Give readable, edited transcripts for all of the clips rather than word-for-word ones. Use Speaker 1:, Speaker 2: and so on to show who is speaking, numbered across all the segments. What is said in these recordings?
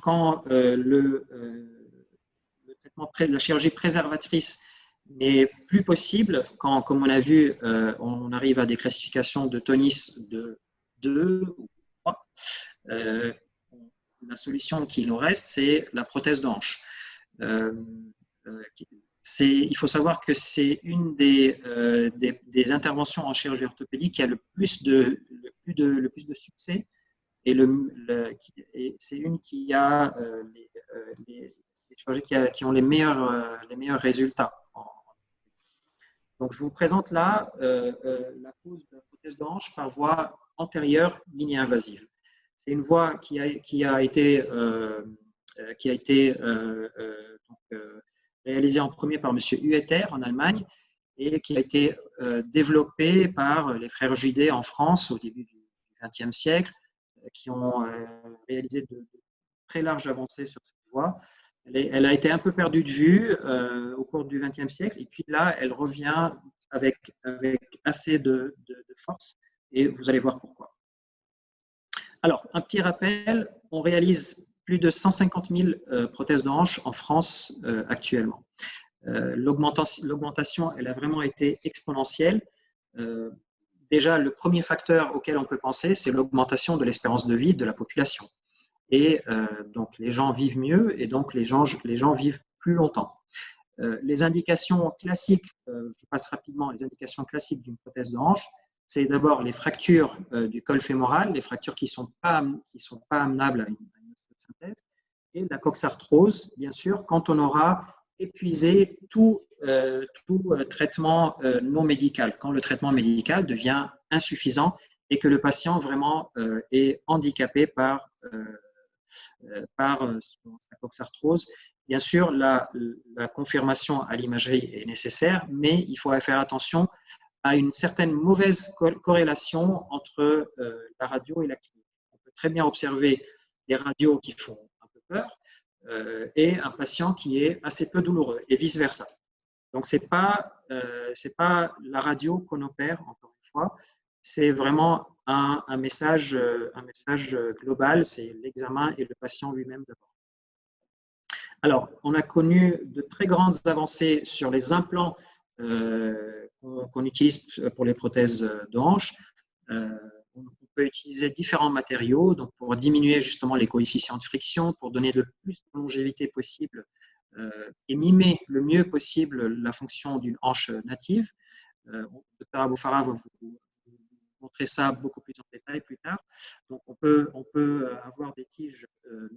Speaker 1: quand le traitement, la chirurgie préservatrice n'est plus possible, quand, comme on a vu, on arrive à des classifications de tonus de 2 ou 3, la solution qui nous reste, c'est la prothèse de hanche. Il faut savoir que c'est une des interventions en chirurgie orthopédique qui a le plus de succès, et c'est une qui a les chirurgies qui ont les meilleurs résultats. Donc, je vous présente là la pose de la prothèse de hanche par voie antérieure mini-invasive. C'est une voie qui a été réalisée en premier par M. Huetter en Allemagne et qui a été développée par les frères Judet en France au début du XXe siècle, qui ont réalisé de très larges avancées sur cette voie. Elle a été un peu perdue de vue au cours du XXe siècle, et puis là, elle revient avec assez de force, et vous allez voir pourquoi. Alors, un petit rappel, on réalise plus de 150 000 prothèses de hanche en France actuellement. L'augmentation, elle a vraiment été exponentielle. Déjà, le premier facteur auquel on peut penser, c'est l'augmentation de l'espérance de vie de la population. Et donc, les gens vivent mieux et donc les gens vivent plus longtemps. Les indications classiques, je passe rapidement, les indications classiques d'une prothèse de hanche, c'est d'abord les fractures du col fémoral, les fractures qui ne sont pas amenables à une synthèse, et la coxarthrose, bien sûr, quand on aura épuisé tout traitement non médical, quand le traitement médical devient insuffisant et que le patient vraiment est handicapé par sa coxarthrose. Bien sûr, la confirmation à l'imagerie est nécessaire, mais il faut faire attention à une certaine mauvaise corrélation entre la radio et la clinique. On peut très bien observer des radios qui font un peu peur et un patient qui est assez peu douloureux, et vice-versa. Donc, ce n'est pas la radio qu'on opère, encore une fois, c'est vraiment un message global, c'est l'examen et le patient lui-même d'abord. Alors, on a connu de très grandes avancées sur les implants qu'on utilise pour les prothèses de hanche. On peut utiliser différents matériaux donc pour diminuer justement les coefficients de friction, pour donner le plus de longévité possible et mimer le mieux possible la fonction d'une hanche native. Dr Abou-Farah va vous montrer ça beaucoup plus en détail plus tard. Donc, on peut avoir des tiges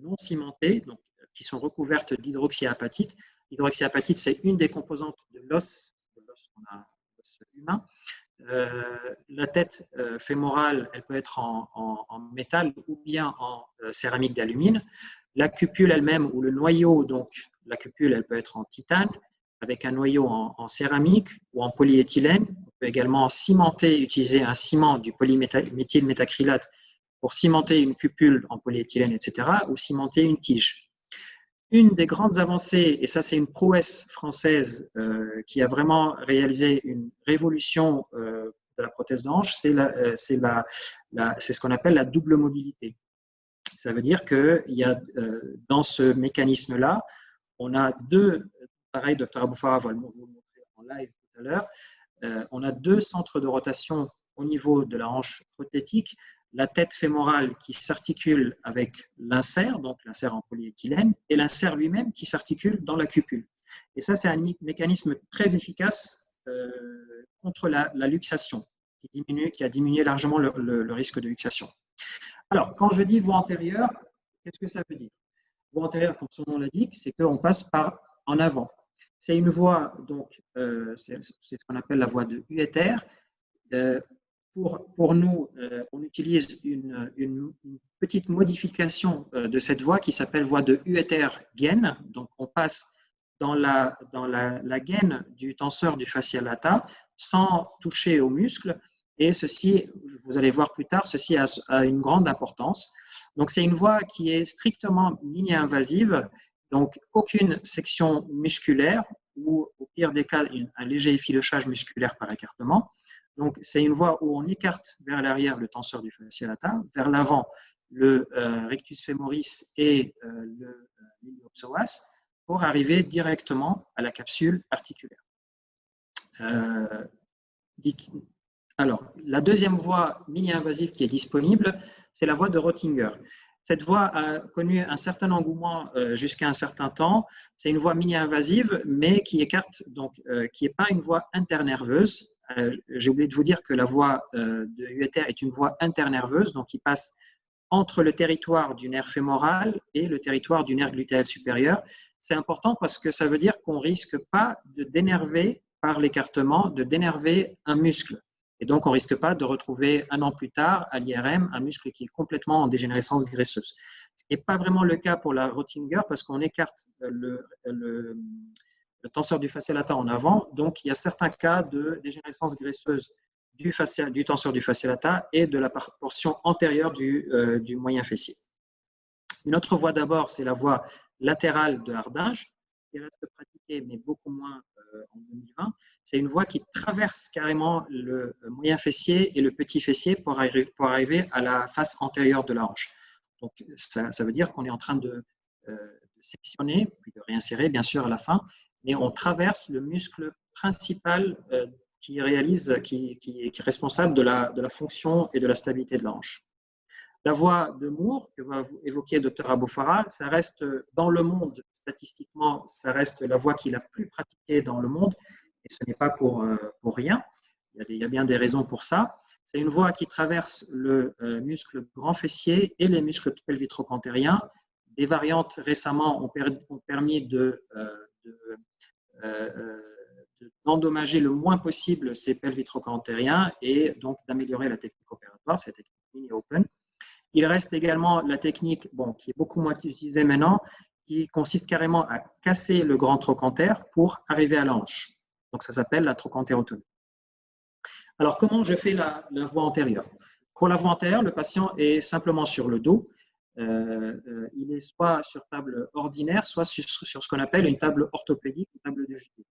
Speaker 1: non cimentées, donc, qui sont recouvertes d'hydroxyapatite. L'hydroxyapatite, c'est une des composantes de l'os humain. La tête fémorale, elle peut être en métal ou bien en céramique d'alumine. La cupule elle-même ou le noyau, donc la cupule, elle peut être en titane, avec un noyau en céramique ou en polyéthylène. On peut également utiliser un ciment du polyméthylmétacrylate pour cimenter une cupule en polyéthylène, etc., ou cimenter une tige. Une des grandes avancées, et ça c'est une prouesse française qui a vraiment réalisé une révolution de la prothèse de hanche, c'est ce qu'on appelle la double mobilité. Ça veut dire qu'il y a dans ce mécanisme-là, on a pareil, Dr Abou-Farah va vous le montrer en live tout à l'heure, on a deux centres de rotation au niveau de la hanche prothétique, la tête fémorale qui s'articule avec l'insert, donc l'insert en polyéthylène, et l'insert lui-même qui s'articule dans la cupule. Et ça, c'est un mécanisme très efficace contre la luxation, qui a diminué largement le risque de luxation. Alors, quand je dis voie antérieure, qu'est-ce que ça veut dire? Voie antérieure, comme son nom l'indique, c'est qu'on passe par en avant. C'est une voie, donc, c'est ce qu'on appelle la voie de Huetter. Pour nous, on utilise une petite modification de cette voie qui s'appelle voie de Huetter-gaine. Donc, on passe dans la gaine du tenseur du fascia lata sans toucher aux muscles. Et ceci, vous allez voir plus tard, ceci a une grande importance. Donc, c'est une voie qui est strictement mini-invasive, donc aucune section musculaire ou, au pire des cas, un léger effilochage musculaire par écartement. Donc, c'est une voie où on écarte vers l'arrière le tenseur du fascia lata, vers l'avant le rectus femoris et l'iliopsoas pour arriver directement à la capsule articulaire. Alors, la deuxième voie mini-invasive qui est disponible, c'est la voie de Rottinger. Cette voie a connu un certain engouement jusqu'à un certain temps. C'est une voie mini-invasive, mais qui écarte, donc, qui n'est pas une voie internerveuse. J'ai oublié de vous dire que la voie de urétère est une voie internerveuse, donc qui passe entre le territoire du nerf fémoral et le territoire du nerf glutéal supérieur. C'est important parce que ça veut dire qu'on ne risque pas de dénerver par l'écartement, de dénerver un muscle. Et donc, on ne risque pas de retrouver un an plus tard à l'IRM un muscle qui est complètement en dégénérescence graisseuse. Ce qui n'est pas vraiment le cas pour la Rottinger parce qu'on écarte le tenseur du fascia lata en avant. Donc, il y a certains cas de dégénérescence graisseuse du tenseur du fascia lata et de la portion antérieure du moyen fessier. Une autre voie d'abord, c'est la voie latérale de Hardinge, qui reste pratiquée, mais beaucoup moins en 2020. C'est une voie qui traverse carrément le moyen fessier et le petit fessier pour arriver à la face antérieure de la hanche. Donc, ça veut dire qu'on est en train de sectionner, puis de réinsérer, bien sûr, à la fin, mais on traverse le muscle principal qui est responsable de la fonction et de la stabilité de la hanche. La voie de Moore, que va évoquer Dr Abou-Farah, ça reste dans le monde, statistiquement, ça reste la voie qui est la plus pratiquée dans le monde, et ce n'est pas pour rien, il y a bien des raisons pour ça. C'est une voie qui traverse le muscle grand fessier et les muscles pelvitrocantériens. Des variantes récemment ont permis d'endommager le moins possible ces pelvitrocantériens et donc d'améliorer la technique opératoire, cette technique mini-open. Il reste également la technique qui est beaucoup moins utilisée maintenant, qui consiste carrément à casser le grand trochanter pour arriver à la hanche. Donc, ça s'appelle la trochantérotomie. Alors, comment je fais la voie antérieure? Pour la voie antérieure, le patient est simplement sur le dos. Il est soit sur table ordinaire, soit sur ce qu'on appelle une table orthopédique, une table de judo.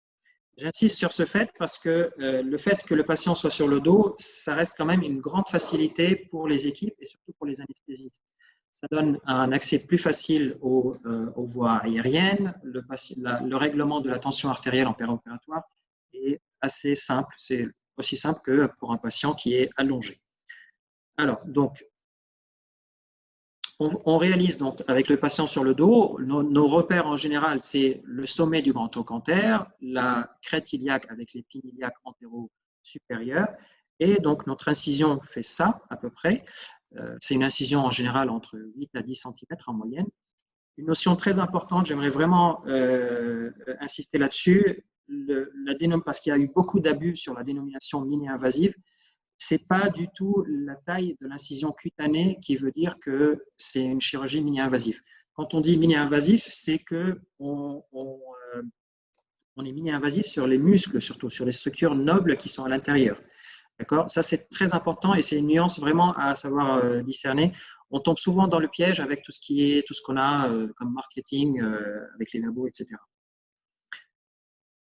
Speaker 1: J'insiste sur ce fait parce que le fait que le patient soit sur le dos, ça reste quand même une grande facilité pour les équipes et surtout pour les anesthésistes. Ça donne un accès plus facile aux voies aériennes. Le règlement de la tension artérielle en péri-opératoire est assez simple. C'est aussi simple que pour un patient qui est allongé. Alors, donc, on réalise donc avec le patient sur le dos, nos repères en général, c'est le sommet du grand trochanter, la crête iliaque avec l'épine iliaque antéro-supérieure, et donc notre incision fait ça à peu près. C'est une incision en général entre 8 à 10 cm en moyenne. Une notion très importante, j'aimerais vraiment insister là-dessus, parce qu'il y a eu beaucoup d'abus sur la dénomination mini-invasive. Ce n'est pas du tout la taille de l'incision cutanée qui veut dire que c'est une chirurgie mini-invasive. Quand on dit mini-invasif, c'est qu'on est mini-invasif sur les muscles, surtout sur les structures nobles qui sont à l'intérieur. D'accord ? Ça, c'est très important et c'est une nuance vraiment à savoir discerner. On tombe souvent dans le piège avec tout ce qu'on a comme marketing, avec les labos, etc.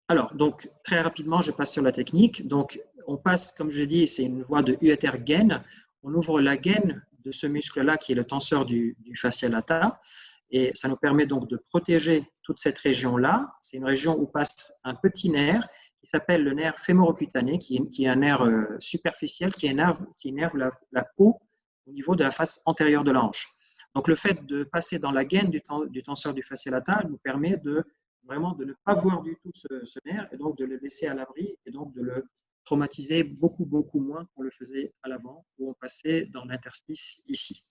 Speaker 1: Alors, donc, très rapidement, je passe sur la technique. Donc, on passe, comme je l'ai dit, c'est une voie de urétère gaine. On ouvre la gaine de ce muscle-là qui est le tenseur du fascia lata. Et ça nous permet donc de protéger toute cette région-là. C'est une région où passe un petit nerf qui s'appelle le nerf fémorocutané, qui est un nerf superficiel qui énerve la peau au niveau de la face antérieure de la hanche. Donc, le fait de passer dans la gaine du tenseur du fascia lata nous permet vraiment de ne pas voir du tout ce nerf et donc de le laisser à l'abri et donc de le traumatiser beaucoup moins qu'on le faisait à l'avant où on passait dans l'interstice ici.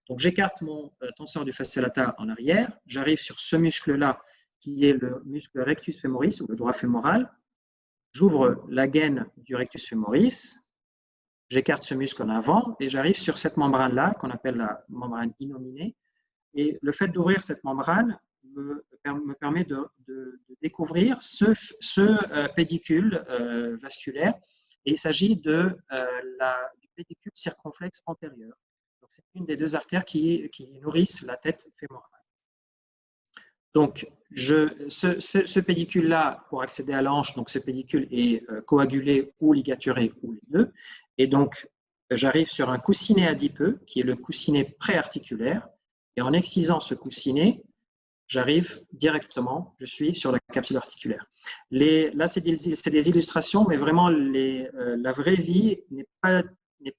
Speaker 1: Donc j'écarte mon tenseur du fascia lata en arrière, j'arrive sur ce muscle-là qui est le muscle rectus femoris ou le droit fémoral, j'ouvre la gaine du rectus femoris, j'écarte ce muscle en avant et j'arrive sur cette membrane-là qu'on appelle la membrane innominée et le fait d'ouvrir cette membrane me permet de découvrir ce pédicule vasculaire et il s'agit du pédicule circonflexe antérieur. C'est une des deux artères qui nourrissent la tête fémorale. Donc, ce pédicule-là, pour accéder à la hanche, donc ce pédicule est coagulé ou ligaturé ou les deux. Et donc, j'arrive sur un coussinet adipeux, qui est le coussinet préarticulaire, et en excisant ce coussinet, j'arrive directement, je suis sur la capsule articulaire. Là, c'est des illustrations, mais vraiment, la vraie vie n'est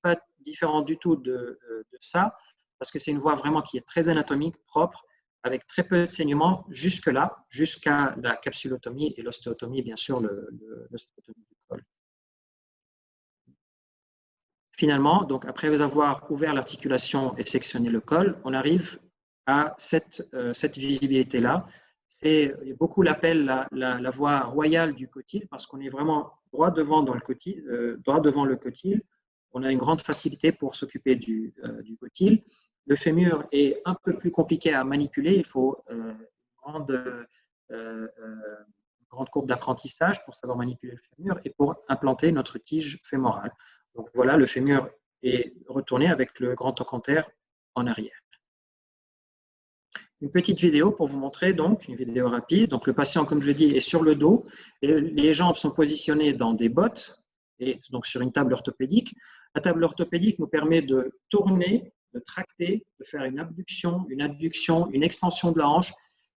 Speaker 1: pas différente du tout de ça, parce que c'est une voie vraiment qui est très anatomique, propre, avec très peu de saignement jusque-là, jusqu'à la capsulotomie et l'ostéotomie, bien sûr, l'ostéotomie du col. Finalement, donc après avoir ouvert l'articulation et sectionné le col, on arrive à cette visibilité-là. Beaucoup l'appellent la voie royale du cotyle parce qu'on est vraiment droit devant le cotyle. On a une grande facilité pour s'occuper du cotyle. Le fémur est un peu plus compliqué à manipuler. Il faut une grande courbe d'apprentissage pour savoir manipuler le fémur et pour implanter notre tige fémorale. Donc voilà, le fémur est retourné avec le grand trochanter en arrière. Une petite vidéo pour vous montrer, donc, une vidéo rapide. Donc le patient, comme je dis, est sur le dos. Et les jambes sont positionnées dans des bottes, et donc sur une table orthopédique. La table orthopédique nous permet de tourner, de tracter, de faire une abduction, une adduction, une extension de la hanche.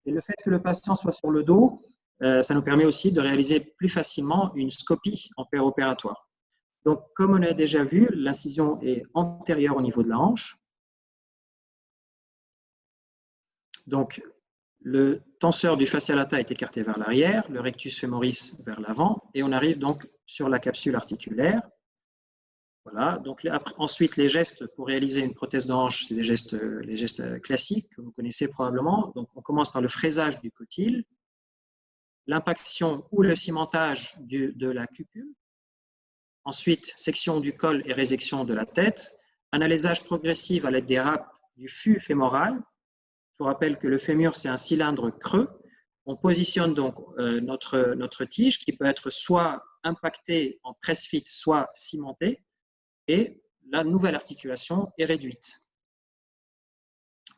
Speaker 1: Et le fait que le patient soit sur le dos, ça nous permet aussi de réaliser plus facilement une scopie en péropératoire. Donc, comme on a déjà vu, l'incision est antérieure au niveau de la hanche. Donc, le tenseur du fascia lata est écarté vers l'arrière, le rectus femoris vers l'avant, et on arrive donc sur la capsule articulaire. Voilà. Donc, ensuite, les gestes pour réaliser une prothèse de hanche, c'est les gestes classiques que vous connaissez probablement. Donc, on commence par le fraisage du cotyle, l'impaction ou le cimentage de la cupule. Ensuite, section du col et résection de la tête. Analysage progressif à l'aide des râpes du fût fémoral. Je vous rappelle que le fémur, c'est un cylindre creux. On positionne donc notre tige qui peut être soit impactée en press-fit, soit cimentée. Et la nouvelle articulation est réduite.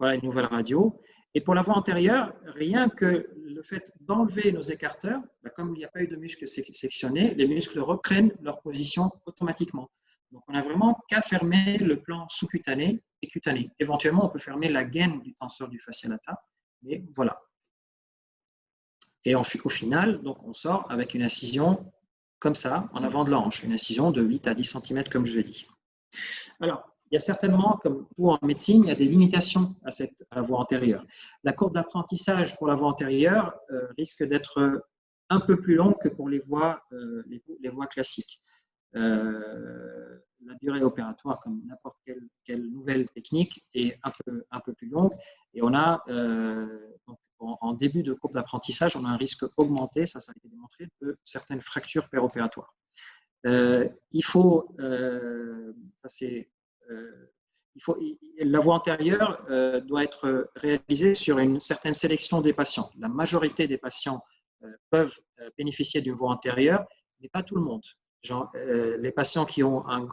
Speaker 1: Voilà une nouvelle radio. Et pour la voie antérieure, rien que le fait d'enlever nos écarteurs, comme il n'y a pas eu de muscles sectionnés, les muscles reprennent leur position automatiquement. Donc, on n'a vraiment qu'à fermer le plan sous-cutané et cutané. Éventuellement, on peut fermer la gaine du tenseur du fascia lata, mais voilà. Et au final, donc, on sort avec une incision comme ça, en avant de la hanche, une incision de 8 à 10 cm, comme je l'ai dit. Alors, il y a certainement, comme tout en médecine, il y a des limitations à la voie antérieure. La courbe d'apprentissage pour la voie antérieure risque d'être un peu plus longue que pour les voies classiques. La durée opératoire, comme n'importe quelle nouvelle technique, est un peu plus longue. Et on a, donc, en début de courbe d'apprentissage, on a un risque augmenté, ça a été démontré, de certaines fractures péropératoires. La voie antérieure doit être réalisée sur une certaine sélection des patients. La majorité des patients peuvent bénéficier d'une voie antérieure, mais pas tout le monde. Les patients qui ont un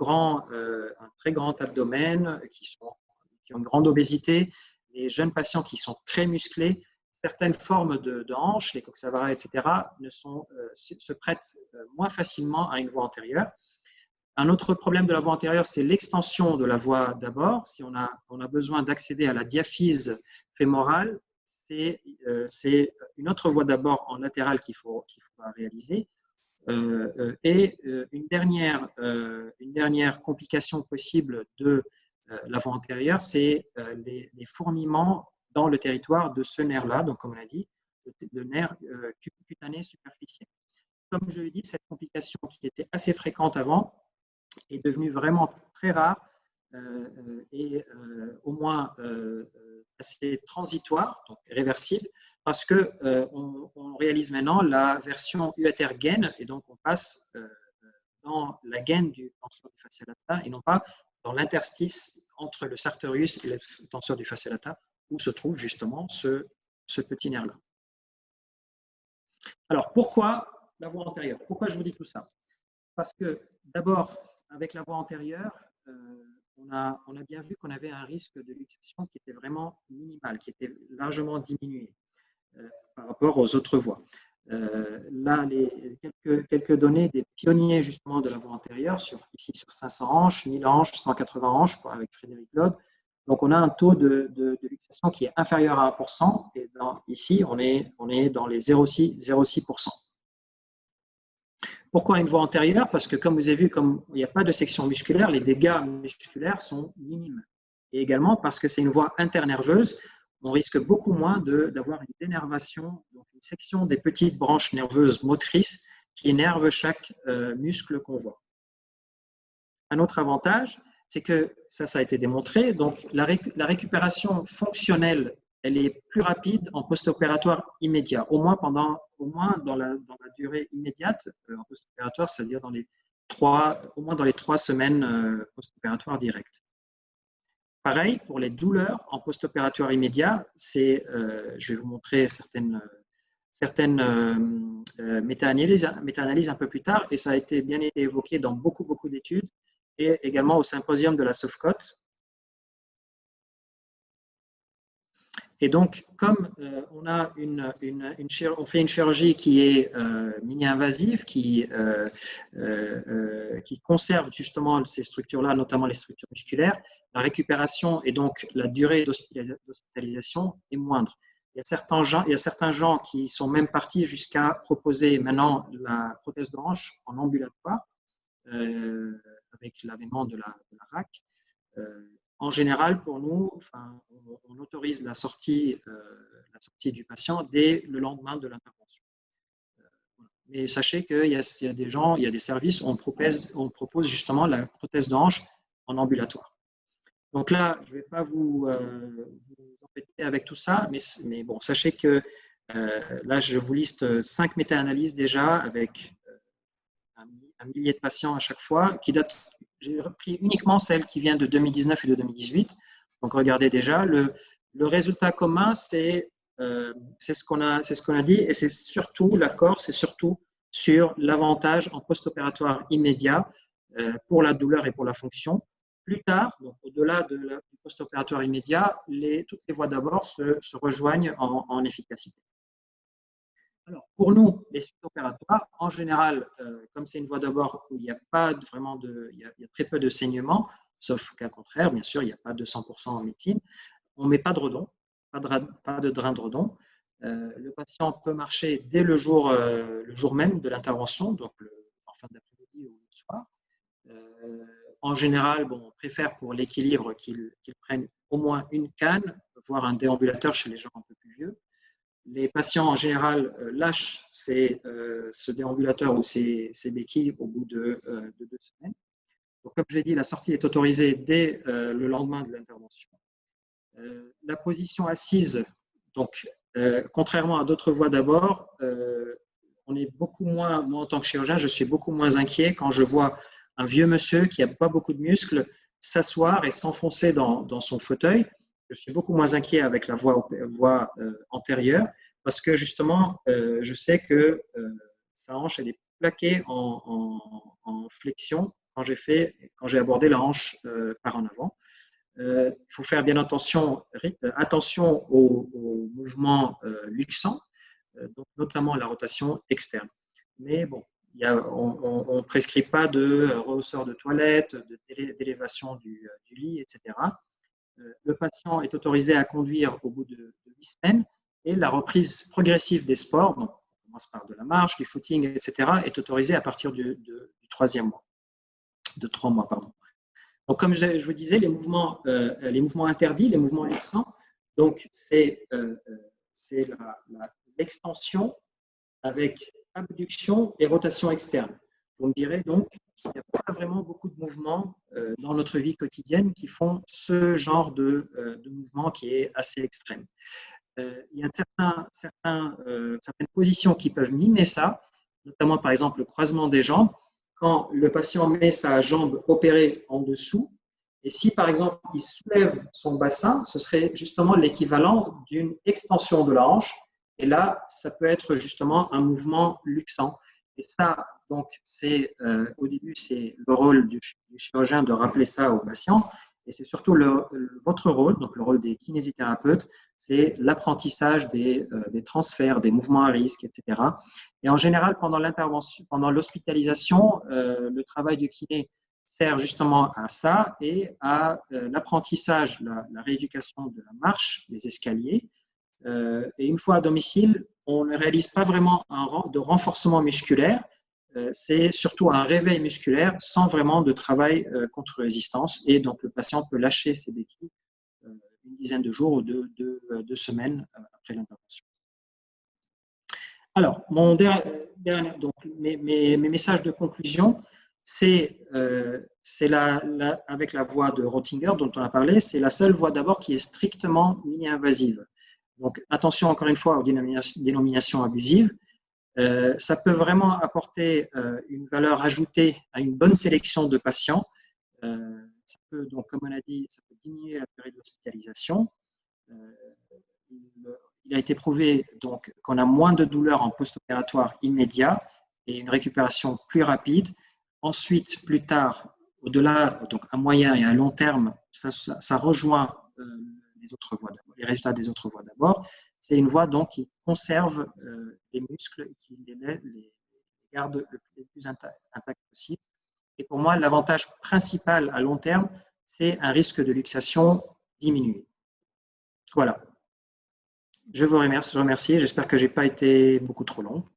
Speaker 1: très grand abdomen, qui ont une grande obésité, les jeunes patients qui sont très musclés, certaines formes de hanches, les coxavaras, etc., se prêtent moins facilement à une voie antérieure. Un autre problème de la voie antérieure, c'est l'extension de la voie d'abord. Si on a besoin d'accéder à la diaphyse fémorale, c'est une autre voie d'abord en latéral qu'il faudra réaliser. Et une dernière complication possible de la voie antérieure, c'est les fourmillements dans le territoire de ce nerf-là, donc comme on l'a dit, le nerf cutané superficiel. Comme je l'ai dit, cette complication qui était assez fréquente avant est devenue vraiment très rare et au moins assez transitoire, donc réversible, parce qu'on réalise maintenant la version uater-gaine et donc on passe dans la gaine du tenseur du fascia lata et non pas dans l'interstice entre le sartorius et le tenseur du fascia lata où se trouve justement ce petit nerf-là. Alors, pourquoi la voie antérieure? Pourquoi je vous dis tout ça? Parce que d'abord, avec la voie antérieure, on a bien vu qu'on avait un risque de luxation qui était vraiment minimal, qui était largement diminué par rapport aux autres voies. Là, quelques données des pionniers justement de la voie antérieure, ici sur 500 hanches, 1000 hanches, 180 hanches avec Frédéric Lode. Donc, on a un taux de luxation qui est inférieur à 1%, et ici, on est dans les 0,6%. Pourquoi une voie antérieure? Parce que, comme vous avez vu, comme il n'y a pas de section musculaire, les dégâts musculaires sont minimes. Et également parce que c'est une voie internerveuse, on risque beaucoup moins d'avoir une dénervation, donc une section des petites branches nerveuses motrices qui énervent chaque muscle qu'on voit. Un autre avantage, c'est que, ça a été démontré, donc la récupération fonctionnelle, elle est plus rapide en post-opératoire immédiat, au moins dans la durée immédiate en post-opératoire, c'est-à-dire au moins dans les 3 semaines post-opératoires directes. Pareil, pour les douleurs en post-opératoire immédiat, je vais vous montrer certaines méta-analyses un peu plus tard, et ça a bien été évoqué dans beaucoup d'études, et également au symposium de la SOFCOT. Et donc, comme on fait une chirurgie qui est mini-invasive, qui conserve justement ces structures-là, notamment les structures musculaires, la récupération et donc la durée d'hospitalisation est moindre. Il y a certains gens qui sont même partis jusqu'à proposer maintenant la prothèse de hanche en ambulatoire, avec l'avènement de la RAC. En général, pour nous, on autorise la sortie du patient dès le lendemain de l'intervention. Mais sachez qu'il y a des gens, il y a des services où on propose justement la prothèse de hanche en ambulatoire. Donc là, je ne vais pas vous embêter avec tout ça, mais bon, sachez que là, je vous liste 5 méta-analyses déjà avec un millier de patients à chaque fois, j'ai repris uniquement celles qui viennent de 2019 et de 2018. Donc, regardez déjà, le résultat commun, c'est ce qu'on a dit, et c'est surtout, l'accord, c'est surtout sur l'avantage en post-opératoire immédiat pour la douleur et pour la fonction. Plus tard, donc au-delà du post-opératoire immédiat, toutes les voies d'abord se rejoignent en efficacité. Alors, pour nous, les suites opératoires, en général, comme c'est une voie d'abord où il n'y a pas vraiment il y a très peu de saignement, sauf qu'à contraire, bien sûr, il n'y a pas de 100% en médecine, on ne met pas de redon, pas de drain de redon. Le patient peut marcher dès le jour même de l'intervention, donc en fin d'après-midi ou le soir. En général, on préfère pour l'équilibre qu'ils prennent au moins une canne, voire un déambulateur chez les gens un peu plus vieux. Les patients, en général, lâchent ce déambulateur ou ces béquilles au bout de 2 semaines. Donc, comme je l'ai dit, la sortie est autorisée dès le lendemain de l'intervention. La position assise, donc, contrairement à d'autres voies d'abord, on est beaucoup moins, moi en tant que chirurgien, je suis beaucoup moins inquiet quand je vois un vieux monsieur qui n'a pas beaucoup de muscles s'asseoir et s'enfoncer dans son fauteuil. Je suis beaucoup moins inquiet avec la voie antérieure parce que justement, je sais que sa hanche elle est plaquée en flexion quand j'ai abordé la hanche par en avant. Il faut faire bien attention aux mouvements luxants, donc notamment la rotation externe. Mais bon, on ne prescrit pas de ressort de toilette, d'élévation du lit, etc. Le patient est autorisé à conduire au bout de 8 semaines et la reprise progressive des sports, donc on commence par de la marche, du footing, etc., est autorisée à partir du 3e mois, de 3 mois, pardon. Donc, comme je vous disais, les mouvements interdits, les mouvements luxants, donc c'est l'extension avec abduction et rotation externe. Vous me direz donc qu'il n'y a pas vraiment beaucoup de mouvements dans notre vie quotidienne qui font ce genre de mouvement qui est assez extrême. Il y a certaines positions qui peuvent mimer ça, notamment par exemple le croisement des jambes. Quand le patient met sa jambe opérée en dessous, et si par exemple il soulève son bassin, ce serait justement l'équivalent d'une extension de la hanche. Et là, ça peut être justement un mouvement luxant. Et ça, donc, au début, c'est le rôle du chirurgien de rappeler ça au patient. Et c'est surtout votre rôle, donc le rôle des kinésithérapeutes, c'est l'apprentissage des transferts, des mouvements à risque, etc. Et en général, pendant l'intervention, pendant l'hospitalisation, le travail du kiné sert justement à ça et à l'apprentissage, la rééducation de la marche, des escaliers. Et une fois à domicile, on ne réalise pas vraiment de renforcement musculaire, c'est surtout un réveil musculaire sans vraiment de travail contre résistance. Et donc, le patient peut lâcher ses béquilles une dizaine de jours ou deux semaines après l'intervention. Alors, donc, mes messages de conclusion, c'est avec la voie de Rottinger dont on a parlé, c'est la seule voie d'abord qui est strictement mini-invasive. Donc, attention encore une fois aux dénominations abusives. Ça peut vraiment apporter une valeur ajoutée à une bonne sélection de patients. Ça peut, donc, comme on a dit, ça peut diminuer la période d'hospitalisation. Il a été prouvé qu'on a moins de douleurs en post-opératoire immédiat et une récupération plus rapide. Ensuite, plus tard, au-delà, donc à moyen et à long terme, ça rejoint les autres voies, les résultats des autres voies d'abord. C'est une voie donc qui conserve les muscles et qui les garde le plus intact possible. Et pour moi, l'avantage principal à long terme, c'est un risque de luxation diminué. Voilà. Je vous remercie. J'espère que je n'ai pas été beaucoup trop long.